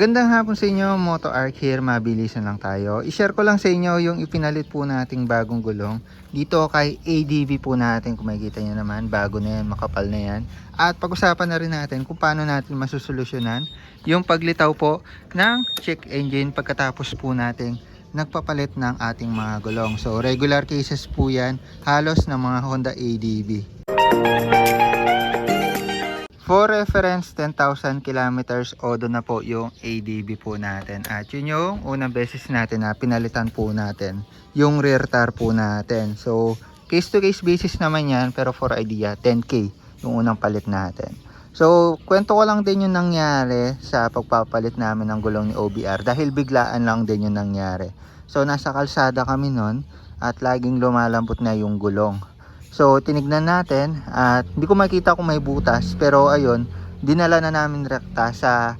Gandang hapon sa inyo, Moto Arc here, mabilisan lang tayo. I-share ko lang sa inyo yung ipinalit po nating bagong gulong. Dito kay ADV po natin, kung makikita nyo naman, bago na yan, makapal na yan. At pag-usapan na rin natin kung paano natin masusolusyonan yung paglitaw po ng check engine pagkatapos po nating nagpapalit ng ating mga gulong. So regular cases po yan, halos ng mga Honda ADV. For reference, 10,000 kilometers odo na po yung ADV po natin. At yun yung unang beses natin na pinalitan po natin yung rear tire po natin. So, case to case basis naman yan, pero for idea, 10K yung unang palit natin. So, kwento ko lang din yung nangyari sa pagpapalit namin ng gulong ni OBR dahil biglaan lang din yung nangyari. So, nasa kalsada kami nun at laging lumalambot na yung gulong. So tinignan natin at hindi ko makita kung may butas, pero ayun, dinala na namin rekta sa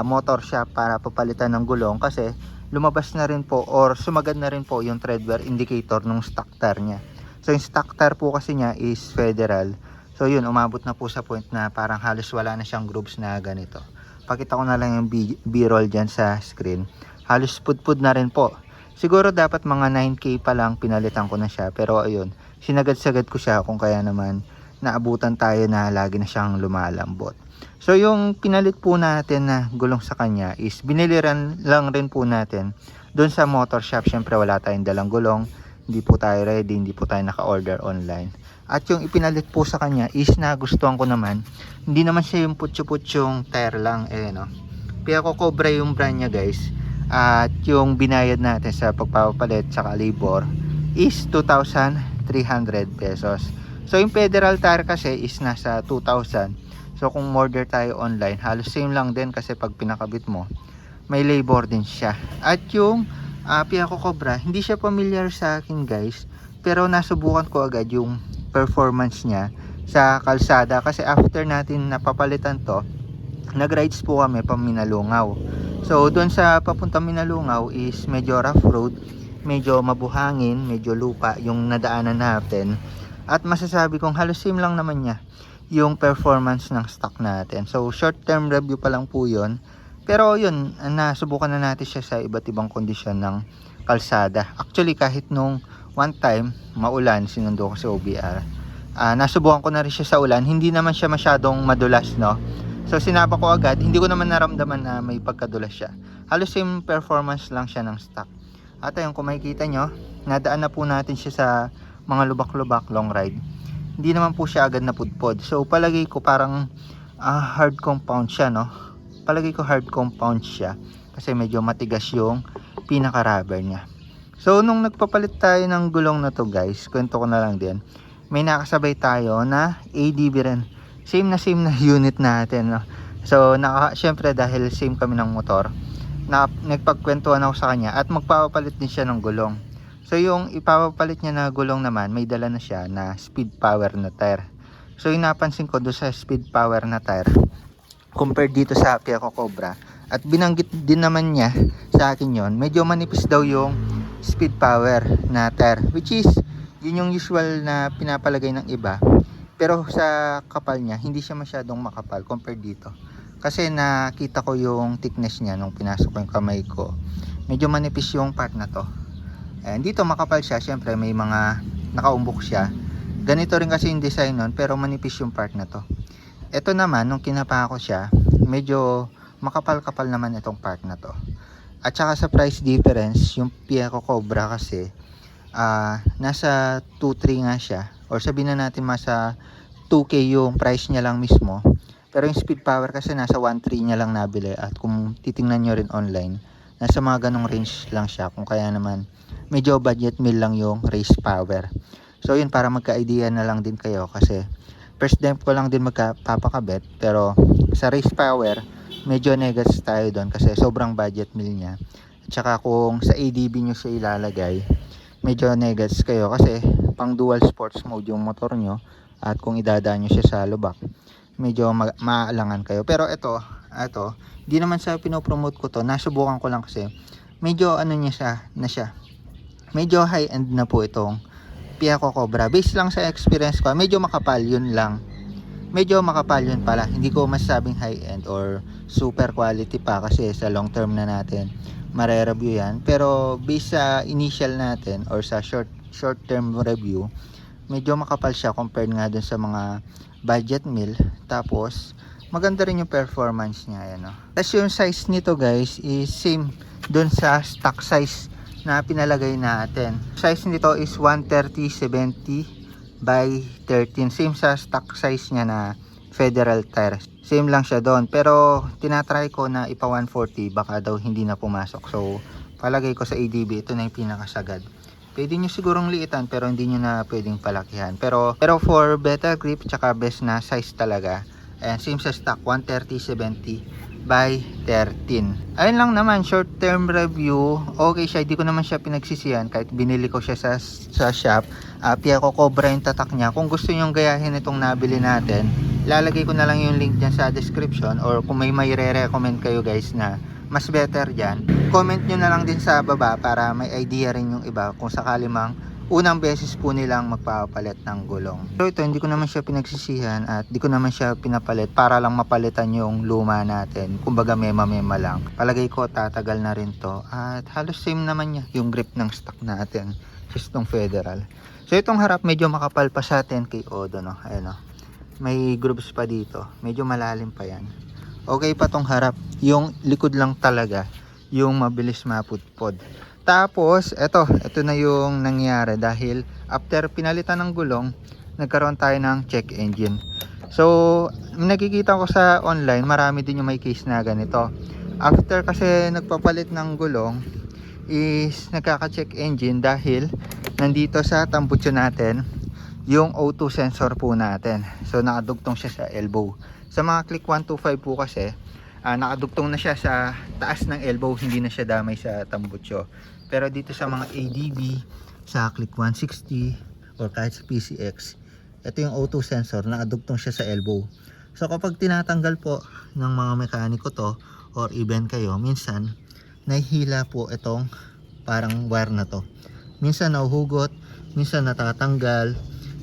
motor shop para papalitan ng gulong kasi lumabas na rin po or sumagad na rin po yung tread wear indicator ng stock tire niya. So yung stock tire po kasi niya is Federal. So yun, umabot na po sa point na parang halos wala na siyang grooves na ganito. Pakita ko na lang yung B-roll dyan sa screen. Halos pudpud na rin po. Siguro dapat mga 9K pa lang pinalitan ko na siya, pero ayun, sinagad-sagad ko siya kung kaya naman naabutan tayo na lagi na siyang lumalambot. So yung pinalit po natin na gulong sa kanya is biniliran lang rin po natin doon sa motor shop. Syempre wala tayong dalang gulong, hindi po tayo ready, hindi po tayo naka-order online. At yung ipinalit po sa kanya is nagustuhan ko naman, hindi naman siya yung putyo-putyong tire lang, no. Piaco Cobra yung brand niya, guys. At yung binayad natin sa pagpapalit sa labor is 2,300 pesos. So yung Federal tire kasi is nasa 2,000. So kung order tayo online, halos same lang din kasi pag pinakabit mo, may labor din siya. At yung Piaco Cobra, hindi siya familiar sa akin, guys, pero nasubukan ko agad yung performance niya sa kalsada kasi after natin napapalitan to, nag-rides po kami pa Minalungaw. So doon sa papunta Minalungaw is medyo rough road, medyo mabuhangin, medyo lupa yung nadaanan natin. At masasabi kong halos same lang naman niya yung performance ng stock natin. So short term review pa lang po yun. Pero yun, nasubukan na natin siya sa iba't ibang kondisyon ng kalsada. Actually kahit nung one time maulan, sinundo ko sa OBR, nasubukan ko na rin siya sa ulan. Hindi naman siya masyadong madulas, no. So sinapa ko agad, hindi ko naman naramdaman na may pagkadulas siya. Halos same performance lang siya ng stock. At ayun, kung makikita nyo, nadaan na po natin siya sa mga lubak-lubak long ride. Hindi naman po siya agad na pudpod. So palagay ko parang hard compound siya, no. Palagay ko hard compound siya kasi medyo matigas yung pinaka-rubber niya. So nung nagpapalit tayo ng gulong na to, guys, kwento ko na lang din, may nakasabay tayo na ADV rin. Same na unit natin, no? So syempre dahil same kami ng motor, nagpagkwentuhan ako sa kanya at magpapapalit din siya ng gulong. So yung ipapapalit niya na gulong naman, may dala na siya na speed power na tire. So yung napansin ko doon sa speed power na tire compared dito sa Piaco Cobra, at binanggit din naman niya sa akin yon, medyo manipis daw yung speed power na tire, which is yun yung usual na pinapalagay ng iba. Pero sa kapal niya, hindi siya masyadong makapal compared dito. Kasi nakita ko yung thickness niya nung pinasok ko yung kamay ko. Medyo manipis yung part na to. And dito makapal siya, syempre may mga nakaumbok siya. Ganito rin kasi yung design nun, pero manipis yung part na to. Ito naman, nung kinapa ko siya, medyo makapal-kapal naman itong part na to. At saka sa price difference, yung Piaco Cobra kasi, nasa 2.3 nga siya. Or sabihin na natin masa 2K yung price niya lang mismo. Pero yung speed power kasi nasa 1.3 niya lang nabili. At kung titingnan nyo rin online, nasa mga ganong range lang siya. Kung kaya naman medyo budget meal lang yung race power. So yun, para magka-idea na lang din kayo. Kasi first time ko lang din magpapakabit. Pero sa race power, medyo negats tayo doon. Kasi sobrang budget meal niya. At saka kung sa ADB nyo siya ilalagay, medyo negats kayo kasi pang dual sports mode yung motor nyo. At kung idadaan nyo siya sa lubak, medyo maalangan kayo. Pero ito, di naman sa pinopromote ko to, nasubukan ko lang kasi medyo ano niya siya, medyo high end na po itong Piaco Cobra. Based lang sa experience ko, medyo makapal, yun lang. medyo makapal yun pala. Hindi ko masasabing high-end or super quality pa kasi sa long term na natin mare-review yan. Pero based sa initial natin or sa short term review, medyo makapal siya compared nga dun sa mga budget meal. Tapos maganda rin yung performance niya, no? Tapos yung size nito guys is same dun sa stock size na pinalagay natin. Size nito is 130/70 by 13. Same sa stock size niya na Federal tires. Same lang siya doon. Pero tinatry ko na ipa 140, baka daw hindi na pumasok. So palagay ko sa ADB ito na yung pinakasagad. Pwede nyo sigurong liitan pero hindi nyo na pwedeng palakihan. Pero for better grip tsaka best na size talaga, and same sa stock, 130/70 by 13. Ayun lang naman, short term review. Okay siya, hindi ko naman siya pinagsisihan kahit binili ko siya sa shop. Piya ko cobra yung tatak niya. Kung gusto nyo gayahin itong nabili natin, lalagay ko na lang yung link dyan sa description, or kung may re-recommend kayo guys na mas better dyan, comment nyo na lang din sa baba para may idea rin yung iba kung sakali mang unang beses po nilang magpapalit ng gulong. So ito, hindi ko naman siya pinagsisihan at di ko naman siya pinapalit para lang mapalitan yung luma natin. Kumbaga mema lang. Palagay ko tatagal na rin to at halos same naman niya yung grip ng stock natin, just tong Federal. So itong harap medyo makapal pa sa 10K Odo, no? Ayan, no? May grooves pa dito, medyo malalim pa yan. Okay pa tong harap, yung likod lang talaga yung mabilis mapudpod. Tapos ito na yung nangyari dahil after pinalitan ng gulong, nagkaroon tayo ng check engine. So nakikita ko sa online, marami din yung may case na ganito. After kasi nagpapalit ng gulong is nagkaka-check engine dahil nandito sa tambutso natin yung O2 sensor po natin. So nakadugtong siya sa elbow. Sa mga click 125 po kasi nakadugtong na siya sa taas ng elbow, hindi na siya damay sa tambutso. Pero dito sa mga ADB, sa click 160 or kahit sa PCX, ito yung O2 sensor, nakadugtong siya sa elbow. So kapag tinatanggal po ng mga mekaniko to or even kayo, minsan nahihila po itong parang wire na to. Minsan nahuhugot, minsan natatanggal,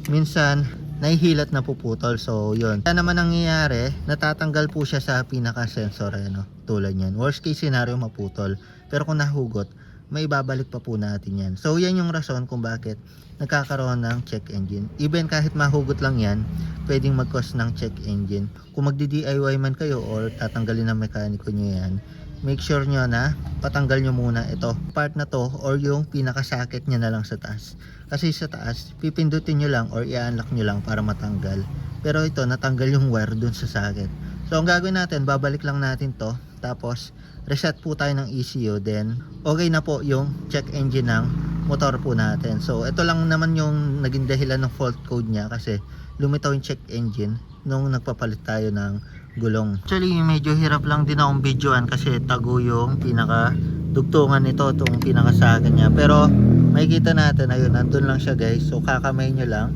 minsan nahihilat na puputol. So yun, kaya naman nangyayari, natatanggal po siya sa pinaka sensor, no? Tulad yan, worst case scenario maputol, pero kung nahugot, may babalik pa po natin yan. So yan yung rason kung bakit nagkakaroon ng check engine. Even kahit mahugot lang yan, pwedeng mag-cause ng check engine. Kung magdi-DIY man kayo or tatanggalin ng mekaniko nyo yan, make sure nyo na patanggal nyo muna ito part na to or yung pinaka-socket nya na lang sa taas. Kasi sa taas, pipindutin nyo lang or i-unlock nyo lang para matanggal. Pero ito, natanggal yung wire dun sa socket. So ang gagawin natin, babalik lang natin to. Tapos, reset po tayo ng ECU. Then, okay na po yung check engine ng motor po natin. So ito lang naman yung naging dahilan ng fault code niya kasi lumitaw yung check engine nung nagpapalit tayo ng gulong. Actually, medyo hirap lang din akong videoan kasi tago yung pinaka dugtungan nito, itong pinakasagan niya. Pero makikita natin, ayun, nandun lang siya guys. So kakamay nyo lang.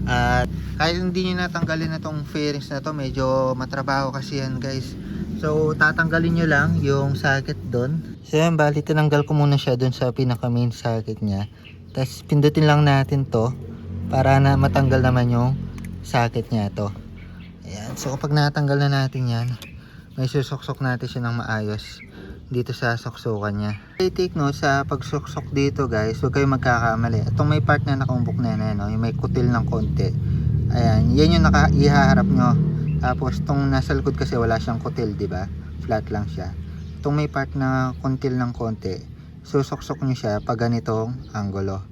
At kahit hindi nyo natanggalin itong fairings na to, medyo matrabaho kasi yan guys. So tatanggalin nyo lang yung socket doon. So yan, bali tinanggal ko muna siya doon sa pinaka main socket niya. Tapos pindutin lang natin to para na matanggal naman yung socket niya to. Ayan. So kapag natanggal na natin yan, may susuksok natin siya ng maayos dito sa suksukan niya. Take note sa pagsuksok dito guys, huwag kayo magkakamali. Itong may part na nakaumbok na yan, no? Yung may kutil ng konti. Ayan, yan yung ihaharap nyo. Tapos itong nasa likod kasi wala siyang kutil, diba? Flat lang siya. Itong may part na kuntil ng konti, susuksok nyo siya pag ganitong anggulo.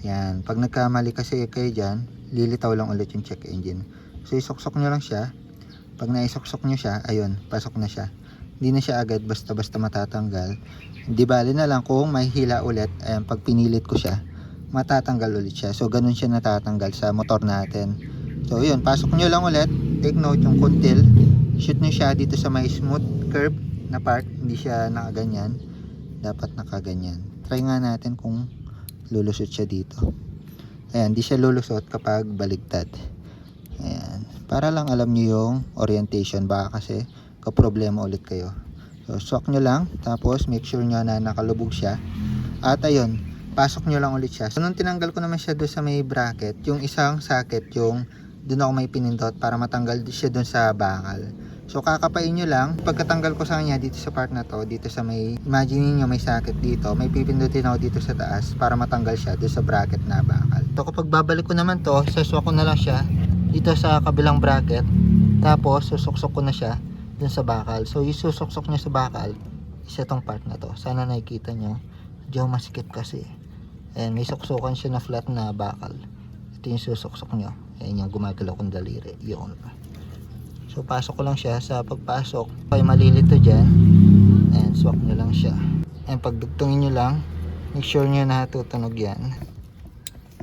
Ayan, pag nagkamali kasi kayo dyan, lilitaw lang ulit yung check engine. So isuksok nyo lang siya. Pag naisuksok nyo siya, ayun, pasok na siya. Hindi na siya agad basta-basta matatanggal. Di bali na lang kung may hila ulit, ayan, pag pinilit ko siya, matatanggal ulit siya. So ganun siya natatanggal sa motor natin. So yun, pasok nyo lang ulit. Take note yung kuntil, shoot nyo siya dito sa may smooth curve na part, hindi siya nakaganyan. Dapat nakaganyan. Try nga natin kung lulusot siya dito. Ayan, hindi siya lulusot kapag baligtad. Ayan, para lang alam nyo yung orientation, baka kasi kaproblema ulit kayo. So swak nyo lang, tapos make sure nyo na nakalubog siya. At ayun, pasok nyo lang ulit siya. So nung tinanggal ko naman siya doon sa may bracket, yung isang socket yung dun ako may pinindot para matanggal siya dun sa bakal. So kakapain nyo lang. Pagkatanggal ko sa kanya dito sa part na to, dito sa may, imagine niyo may sakit dito, may pipindutin ako dito sa taas para matanggal siya dun sa bracket na bakal. So kapag babalik ko naman to, saswa ko na lang siya dito sa kabilang bracket, tapos susuksok ko na siya dun sa bakal. So yung susuksok niya sa bakal is itong part na to. Sana nakikita nyo, medyo masikip kasi. Ayan, may suksukan siya na flat na bakal. Ito yung susuksok nyo. Ayan yung gumagalaw kong daliri. Yun. So pasok ko lang siya. Sa pagpasok ay malilito dyan. Ayan, swak nyo lang siya. Ayan, pagdugtungin nyo lang, make sure nyo na tutunog yan.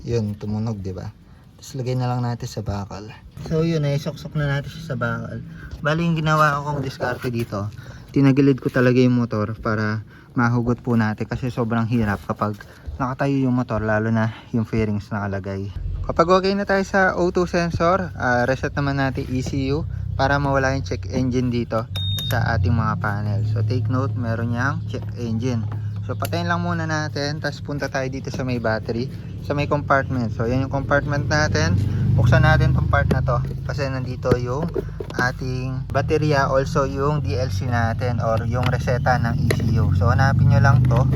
Yun, tumunog, diba? Tapos lagay na lang natin sa bakal. So yun, ay suksok na natin siya sa bakal. Bali yung ginawa ko kong diskarte dito, tinagilid ko talaga yung motor para mahugot po natin kasi sobrang hirap kapag nakatayo yung motor, lalo na yung fairings nakalagay. Kapag okay na tayo sa O2 sensor, reset naman natin ECU para mawala yung check engine dito sa ating mga panel. So take note, meron niyang check engine. So patayin lang muna natin, tapos punta tayo dito sa may battery, sa may compartment. So yan yung compartment natin. Buksan natin tong part na to kasi nandito yung ating baterya, also yung DLC natin or yung reseta ng ECU. So hanapin nyo lang to.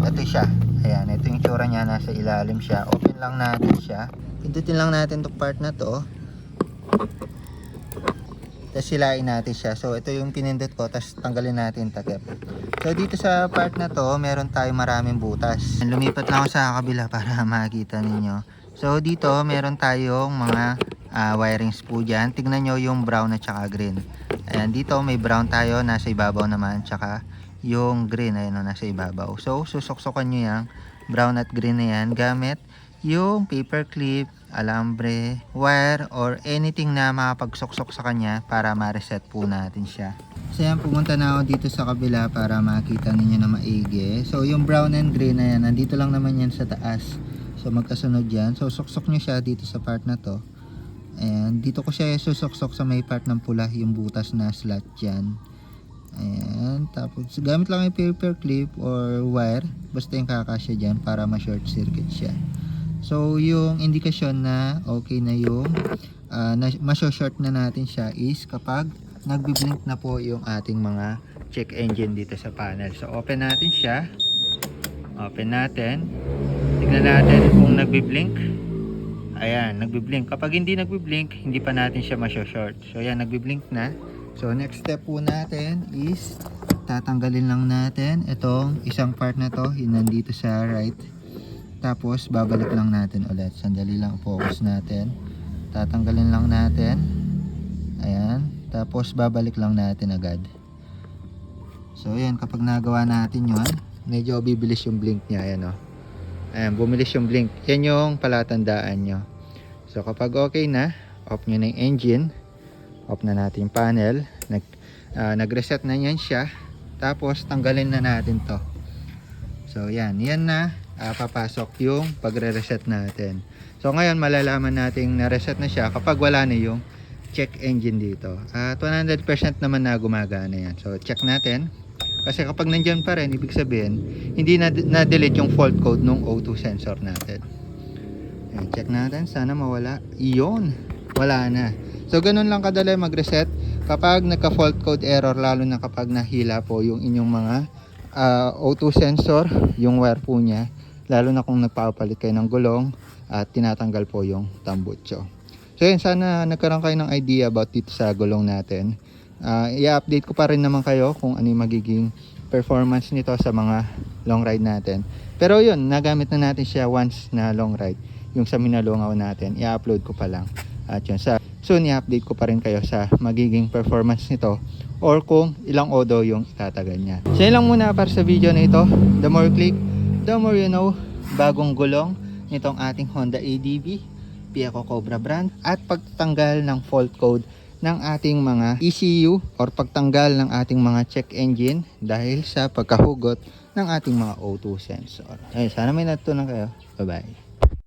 Ito siya. Ayan, ito yung tsura niya, nasa ilalim siya. Open lang natin siya. Pindutin lang natin tong part na to. Tapos silain natin siya. So ito yung pinindot ko, tapos tanggalin natin takip. So dito sa part na to, meron tayong maraming butas. Lumipat lang ako sa kabila para makita ninyo. So dito meron tayong mga wirings po dyan. Tignan nyo yung brown at saka green. Ayan, dito may brown tayo, nasa ibabaw naman, tsaka yung green, ayun, nasa ibabaw. So susuksukan nyo yung brown at green na yan gamit yung paper clip, alambre, wire, or anything na makapagsuksok sa kanya para ma-reset po natin siya. So yan, pumunta na ako dito sa kabila para makita ninyo na maigi. So yung brown and green na yan, nandito lang naman yan sa taas. So magkasunod yan. So suksok nyo siya dito sa part na to. And dito ko siya susuksok sa may part ng pula, yung butas na slot dyan. Ayan, tapos gamit lang yung paper clip or wire, basta yung kakasya dyan para ma-short circuit siya. So yung indikasyon na okay na yung ma-short na natin siya is kapag nagbi-blink na po yung ating mga check engine dito sa panel. So open natin siya. Open natin. Tignan natin kung nagbi-blink. Ayan, nagbi-blink. Kapag hindi nagbi-blink, hindi pa natin siya ma-short. So ayan, nagbi-blink na. So next step po natin is tatanggalin lang natin itong isang part na to, yun nandito sa right. Tapos babalik lang natin ulit. Sandali lang, focus natin. Tatanggalin lang natin. Ayan. Tapos babalik lang natin agad. So ayan, kapag nagawa natin yun, medyo bibilis yung blink niya. Ayan o. Ayan, bumilis yung blink. Yan yung palatandaan nyo. So kapag okay na, off nyo na yung engine. Off na natin yung panel. Nag-reset na yan siya. Tapos tanggalin na natin to. So yan, yan na. Papasok yung pagre-reset natin. So ngayon malalaman natin na reset na siya kapag wala na yung check engine dito. At 100% naman na gumagana yan. So check natin. Kasi kapag nandyan pa rin, ibig sabihin hindi na-delete yung fault code ng O2 sensor natin. Ayan, check natin. Sana mawala. Iyon. Wala na. So ganun lang kadali mag-reset kapag nagka-fault code error, lalo na kapag nahila po yung inyong mga O2 sensor, yung wire po niya. Lalo na kung nagpapalit kayo ng gulong at tinatanggal po yung tambutso. So yun, sana nagkaroon kayo ng idea about dito sa gulong natin. I-update ko pa rin naman kayo kung ano yung magiging performance nito sa mga long ride natin. Pero yun, nagamit na natin siya once na long ride. Yung sa Minalongaw natin, i-upload ko pa lang. At yun, soon i-update ko pa rin kayo sa magiging performance nito or kung ilang odo yung itatagal niya. So yun lang muna para sa video na ito. The more click, the more you know. Bagong gulong nitong ating Honda ADV Pieco Cobra brand at pagtanggal ng fault code ng ating mga ECU or pagtanggal ng ating mga check engine dahil sa pagkahugot ng ating mga O2 sensor. Ay, sana may natutunan kayo. Bye bye.